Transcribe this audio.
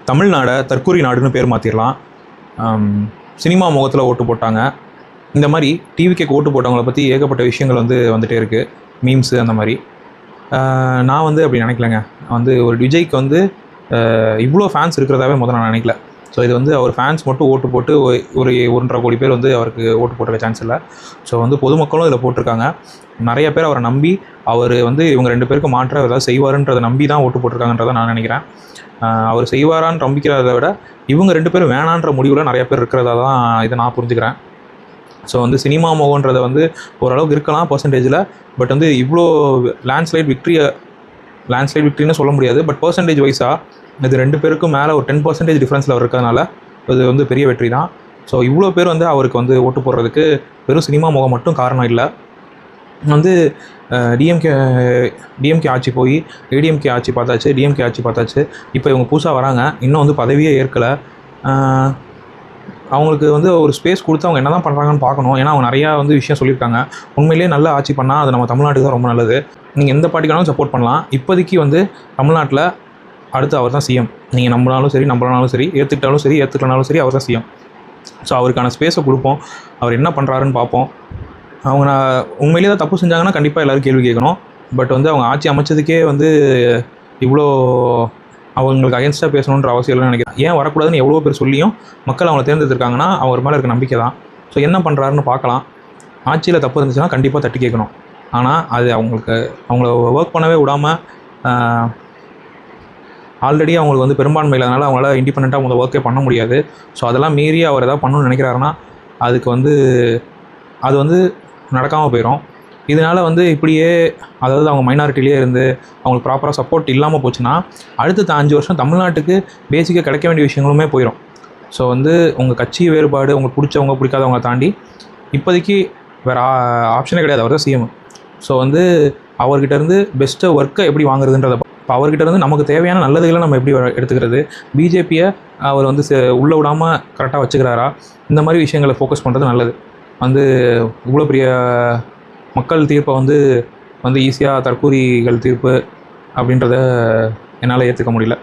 தமிழ்நாடை தற்கூரி நாடுன்னு பேர் மாற்றிடலாம். சினிமா முகத்தில் ஓட்டு போட்டாங்க. இந்த மாதிரி டிவிக்கு ஓட்டு போட்டவங்கள பற்றி ஏகப்பட்ட விஷயங்கள் வந்துகிட்டே இருக்குது, மீம்ஸு அந்த மாதிரி. நான் அப்படி நினைக்கலங்க. ஒரு விஜய்க்கு இவ்வளோ ஃபேன்ஸ் இருக்கிறதாவே முதல்ல நான் நினைக்கல. ஸோ இது அவர் ஃபேன்ஸ் மட்டும் ஓட்டு போட்டு ஒரு 1.5 கோடி பேர் அவருக்கு ஓட்டு போட்டுக்க சான்ஸ் இல்லை. ஸோ பொதுமக்களும் இதில் போட்டிருக்காங்க. நிறைய பேர் அவரை நம்பி அவர் இவங்க 2 பேருக்கு மாற்ற ஏதாவது செய்வாருன்றதை நம்பி தான் ஓட்டு போட்டிருக்காங்கன்றதை நான் நினைக்கிறேன். அவர் செய்வாரான்னு நம்பிக்கிறத விட இவங்க 2 பேரும் வேணான்ற முடிவில் நிறைய பேர் இருக்கிறதா தான் இதை நான் புரிஞ்சுக்கிறேன். ஸோ சினிமா முகன்றதை ஓரளவுக்கு இருக்கலாம் பர்சன்டேஜில். பட் இவ்வளோ லேண்ட்ஸ்லைட் விக்ட்ரின்னு சொல்ல முடியாது. பட் பர்சன்டேஜ் வைஸாக இது 2 பேருக்கும் மேலே ஒரு 10% டிஃப்ரென்ஸில் இருக்கிறதுனால இது பெரிய வெற்றி தான். ஸோ இவ்வளோ பேர் அவருக்கு ஓட்டு போடுறதுக்கு வெறும் சினிமா முகம் மட்டும் காரணம் இல்லை. டிஎம்கே ஆட்சி போய் ஏடிஎம்கே ஆட்சி பார்த்தாச்சு, டிஎம்கே ஆட்சி பார்த்தாச்சு. இப்போ இவங்க புதுசாக வராங்க, இன்னும் பதவியே ஏற்கலை. அவங்களுக்கு ஒரு ஸ்பேஸ் கொடுத்து அவங்க என்ன தான் பண்ணுறாங்கன்னு பார்க்கணும். ஏன்னா அவங்க நிறையா விஷயம் சொல்லியிருக்காங்க. உண்மையிலேயே நல்ல ஆட்சி பண்ணால் அது நம்ம தமிழ்நாட்டுக்கு தான் ரொம்ப நல்லது. நீங்கள் எந்த பார்ட்டிக்கானாலும் சப்போர்ட் பண்ணலாம். இப்போதைக்கு தமிழ்நாட்டில் அடுத்து அவர் தான் சிஎம். நீங்கள் நம்பினாலும் சரி நம்பலனாலும் சரி, ஏற்றுக்கிட்டாலும் சரி ஏற்றுக்கலனாலும் சரி, அவர் தான் சிஎம். ஸோ அவருக்கான ஸ்பேஸை கொடுப்போம். அவர் என்ன பண்ணுறாருன்னு பார்ப்போம். அவங்க உண்மையிலே தான் தப்பு செஞ்சாங்கன்னா கண்டிப்பாக எல்லோரும் கேள்வி கேட்கணும். பட் அவங்க ஆட்சி அமைச்சதுக்கே இவ்வளோ அவங்களுக்கு அகேன்ஸ்டாக பேசணுன்ற அவசியம் இல்லைன்னு நினைக்கிறேன். ஏன் வரக்கூடாதுன்னு எவ்வளோ பேர் சொல்லியும் மக்கள் அவங்களை தேர்ந்தெடுத்திருக்காங்கன்னா அவர் மேலே இருக்க நம்பிக்கை தான். ஸோ என்ன பண்ணுறாருன்னு பார்க்கலாம். ஆட்சியில் தப்பு இருந்துச்சுன்னா கண்டிப்பாக தட்டி கேட்கணும். ஆனால் அது அவங்கள ஒர்க் பண்ணவே விடாமல், ஆல்ரெடி அவங்களுக்கு பெரும்பான்மை இல்லாதனால அவங்களால இண்டிபெண்ட்டாக ஒர்க்கே பண்ண முடியாது. ஸோ அதெல்லாம் மீறி அவர் எதாவது பண்ணணும்னு நினைக்கிறாருன்னா அதுக்கு அது நடக்காமல் போயிடும். இதனால் இப்படியே அவங்க மைனாரிட்டிலே இருந்து அவங்களுக்கு ப்ராப்பராக சப்போர்ட் இல்லாமல் போச்சுன்னா அடுத்த 5 வருஷம் தமிழ்நாட்டுக்கு பேசிக்காக கிடைக்க வேண்டிய விஷயங்களுமே போயிடும். ஸோ உங்கள் கட்சி வேறுபாடு, உங்களுக்கு பிடிச்சவங்க பிடிக்காதவங்க தாண்டி இப்போதைக்கு வேறு ஆப்ஷனே கிடையாது. அவர் தான் சிஎம். ஸோ அவர்கிட்டருந்து பெஸ்ட்டு ஒர்க்கை எப்படி வாங்குறதுன்றதை, இப்போ அவர்கிட்டருந்து நமக்கு தேவையான நல்லதுகளை நம்ம எப்படி எடுத்துக்கிறது, பிஜேபியை அவர் உள்ளே விடாமல் கரெக்டாக வச்சுக்கிறாரா, இந்த மாதிரி விஷயங்களை ஃபோக்கஸ் பண்ணுறது நல்லது. இவ்வளோ பெரிய மக்கள் தீர்ப்பை ஈஸியாக தற்கூரிகள் தீர்ப்பு அப்படின்றத என்னால் ஏற்றுக்க முடியல.